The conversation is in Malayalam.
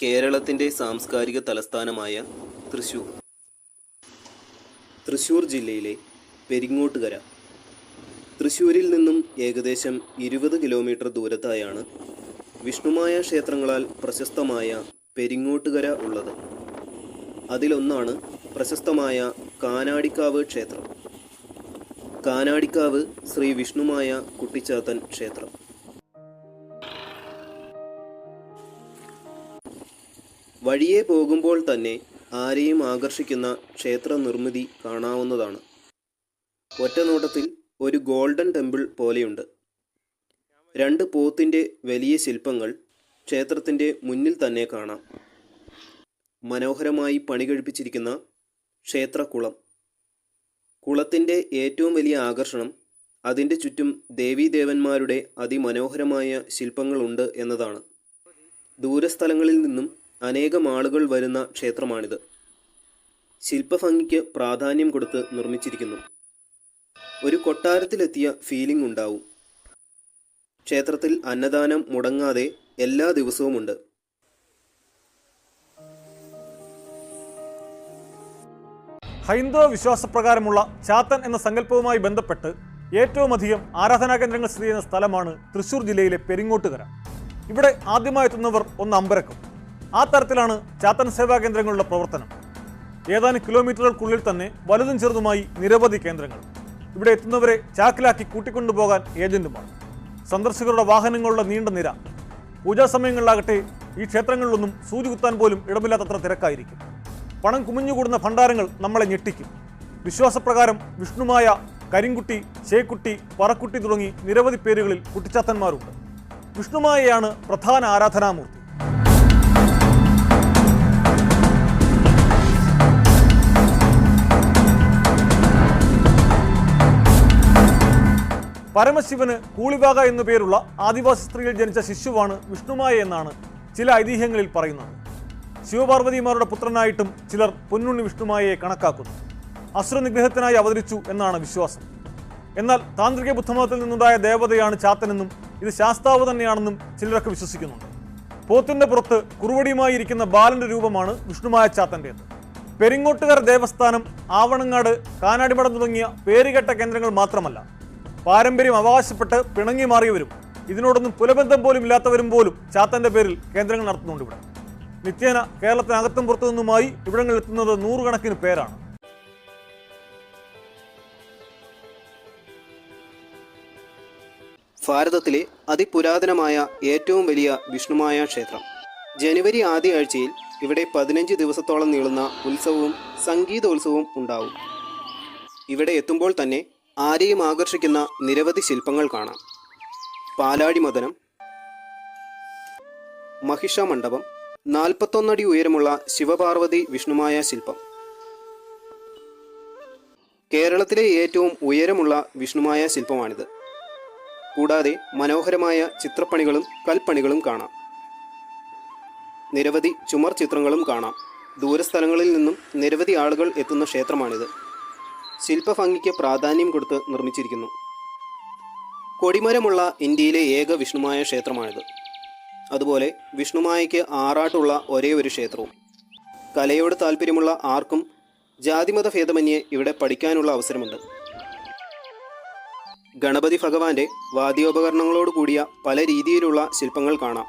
കേരളത്തിൻ്റെ സാംസ്കാരിക തലസ്ഥാനമായ തൃശ്ശൂർ. തൃശ്ശൂർ ജില്ലയിലെ പെരിങ്ങോട്ടുകര. തൃശ്ശൂരിൽ നിന്നും ഏകദേശം 20 കിലോമീറ്റർ ദൂരത്തായാണ് വിഷ്ണുമായ ക്ഷേത്രങ്ങളാൽ പ്രശസ്തമായ പെരിങ്ങോട്ടുകര ഉള്ളത്. അതിലൊന്നാണ് പ്രശസ്തമായ കാനാടിക്കാവ് ക്ഷേത്രം. കാനാടിക്കാവ് ശ്രീ വിഷ്ണുമായ കുട്ടിച്ചാത്തൻ ക്ഷേത്രം. വഴിയെ പോകുമ്പോൾ തന്നെ ആരെയും ആകർഷിക്കുന്ന ക്ഷേത്ര നിർമ്മിതി കാണാവുന്നതാണ്. ഒറ്റനോട്ടത്തിൽ ഒരു ഗോൾഡൻ ടെമ്പിൾ പോലെയുണ്ട്. 2 പോത്തിൻ്റെ വലിയ ശില്പങ്ങൾ ക്ഷേത്രത്തിൻ്റെ മുന്നിൽ തന്നെ കാണാം. മനോഹരമായി പണി കഴിപ്പിച്ചിരിക്കുന്ന ക്ഷേത്രക്കുളം. കുളത്തിൻ്റെ ഏറ്റവും വലിയ ആകർഷണം അതിൻ്റെ ചുറ്റും ദേവീദേവന്മാരുടെ അതിമനോഹരമായ ശില്പങ്ങളുണ്ട് എന്നതാണ്. ദൂരസ്ഥലങ്ങളിൽ നിന്നും അനേകം ആളുകൾ വരുന്ന ക്ഷേത്രമാണിത്. ശില്പഭംഗിക്ക് പ്രാധാന്യം കൊടുത്ത് നിർമ്മിച്ചിരിക്കുന്നു. ഒരു കൊട്ടാരത്തിലെത്തിയ ഫീലിംഗ് ഉണ്ടാവും. ക്ഷേത്രത്തിൽ അന്നദാനം മുടങ്ങാതെ എല്ലാ ദിവസവും ഉണ്ട്. ഹൈന്ദവ വിശ്വാസപ്രകാരമുള്ള ചാത്തൻ എന്ന സങ്കല്പവുമായി ബന്ധപ്പെട്ട് ഏറ്റവും അധികം ആരാധനാ കേന്ദ്രങ്ങൾ സ്ഥിതി ചെയ്യുന്ന സ്ഥലമാണ് തൃശ്ശൂർ ജില്ലയിലെ പെരിങ്ങോട്ടുകര. ഇവിടെ ആദ്യമായി എത്തുന്നവർ ഒന്ന് അമ്പരക്കും. ആ തരത്തിലാണ് ചാത്തൻ സേവാ കേന്ദ്രങ്ങളുടെ പ്രവർത്തനം. ഏതാനും കിലോമീറ്ററുകൾക്കുള്ളിൽ തന്നെ വലുതും ചെറുതുമായി നിരവധി കേന്ദ്രങ്ങൾ. ഇവിടെ എത്തുന്നവരെ ചാക്കിലാക്കി കൂട്ടിക്കൊണ്ടുപോകാൻ ഏജന്റുമാർ, സന്ദർശകരുടെ വാഹനങ്ങളുടെ നീണ്ട നിര. പൂജാ സമയങ്ങളിലാകട്ടെ ഈ ക്ഷേത്രങ്ങളിലൊന്നും സൂചി കുത്താൻ പോലും ഇടമില്ലാത്തത്ര തിരക്കായിരിക്കും. പണം കുമിഞ്ഞുകൂടുന്ന ഭണ്ഡാരങ്ങൾ നമ്മളെ ഞെട്ടിക്കും. വിശ്വാസപ്രകാരം വിഷ്ണുമായ, കരിങ്കുട്ടി, ചേക്കുട്ടി, പറക്കുട്ടി തുടങ്ങി നിരവധി പേരുകളിൽ കുട്ടിച്ചാത്തന്മാരുണ്ട്. വിഷ്ണുമായയാണ് പ്രധാന ആരാധനാമൂർത്തി. പരമശിവന് കൂളിബാഗ എന്നു പേരുള്ള ആദിവാസി സ്ത്രീയിൽ ജനിച്ച ശിശുവാണ് വിഷ്ണുമായ എന്നാണ് ചില ഐതിഹ്യങ്ങളിൽ പറയുന്നത്. ശിവപാർവതിമാരുടെ പുത്രനായിട്ടും ചിലർ പൊന്നുണ്ണി വിഷ്ണുമായയെ കണക്കാക്കുന്നു. അസുരനിഗ്രഹത്തിനായി അവതരിച്ചു എന്നാണ് വിശ്വാസം. എന്നാൽ താന്ത്രിക ബുദ്ധമതത്തിൽ നിന്നുണ്ടായ ദേവതയാണ് ചാത്തനെന്നും ഇത് ശാസ്താവ് തന്നെയാണെന്നും ചിലരൊക്കെ വിശ്വസിക്കുന്നുണ്ട്. പോത്തിന്റെ പുറത്ത് കുറുവടിയുമായി ഇരിക്കുന്ന ബാലന്റെ രൂപമാണ് വിഷ്ണുമായ ചാത്തൻ്റേത്. പെരിങ്ങോട്ടുകര ദേവസ്ഥാനം, ആവണങ്ങാട്, കാനാടിമഠം തുടങ്ങിയ പേരുകേട്ട കേന്ദ്രങ്ങൾ മാത്രമല്ല, പാരമ്പര്യം അവകാശപ്പെട്ട് പിണങ്ങി മാറിയവരും ഇതിനോടൊന്നും കുലബന്ധം പോലും ഇല്ലാത്തവരും പോലും ചാത്തന്റെ പേരിൽ കേന്ദ്രങ്ങൾ നടത്തുന്നുണ്ട്. ഇവിടെ നിത്യേന കേരളത്തിനകത്തും പുറത്തു നിന്നുമായി ഇവിടങ്ങളിൽ എത്തുന്നത് 100 കണക്കിന് പേരാണ്. ഭാരതത്തിലെ അതിപുരാതനമായ ഏറ്റവും വലിയ വിഷ്ണുമായ ക്ഷേത്രം. ജനുവരി ആദ്യ ആഴ്ചയിൽ ഇവിടെ 15 ദിവസത്തോളം നീളുന്ന ഉത്സവവും സംഗീതോത്സവവും ഉണ്ടാവും. ഇവിടെ എത്തുമ്പോൾ തന്നെ ആരെയും ആകർഷിക്കുന്ന നിരവധി ശില്പങ്ങൾ കാണാം. പാലാഴി മദനം, മഹിഷമണ്ഡപം, 41 അടി ഉയരമുള്ള ശിവപാർവതി വിഷ്ണുമായ ശില്പം. കേരളത്തിലെ ഏറ്റവും ഉയരമുള്ള വിഷ്ണുമായ ശില്പമാണിത്. കൂടാതെ മനോഹരമായ ചിത്രപ്പണികളും കൽപ്പണികളും കാണാം. നിരവധി ചുമർ ചിത്രങ്ങളും കാണാം. ദൂരസ്ഥലങ്ങളിൽ നിന്നും നിരവധി ആളുകൾ എത്തുന്ന ക്ഷേത്രമാണിത്. ശില്പഭംഗിക്ക് പ്രാധാന്യം കൊടുത്ത് നിർമ്മിച്ചിരിക്കുന്നു. കൊടിമരമുള്ള ഇന്ത്യയിലെ ഏക വിഷ്ണുമായ ക്ഷേത്രമാണിത്. അതുപോലെ വിഷ്ണുമായയ്ക്ക് ആറാട്ടുള്ള ഒരേ ഒരു ക്ഷേത്രവും. കലയോട് താല്പര്യമുള്ള ആർക്കും ജാതിമത ഭേദമന്യേ ഇവിടെ പഠിക്കാനുള്ള അവസരമുണ്ട്. ഗണപതി ഭഗവാന്റെ വാദ്യോപകരണങ്ങളോട് കൂടിയ പല രീതിയിലുള്ള ശില്പങ്ങൾ കാണാം.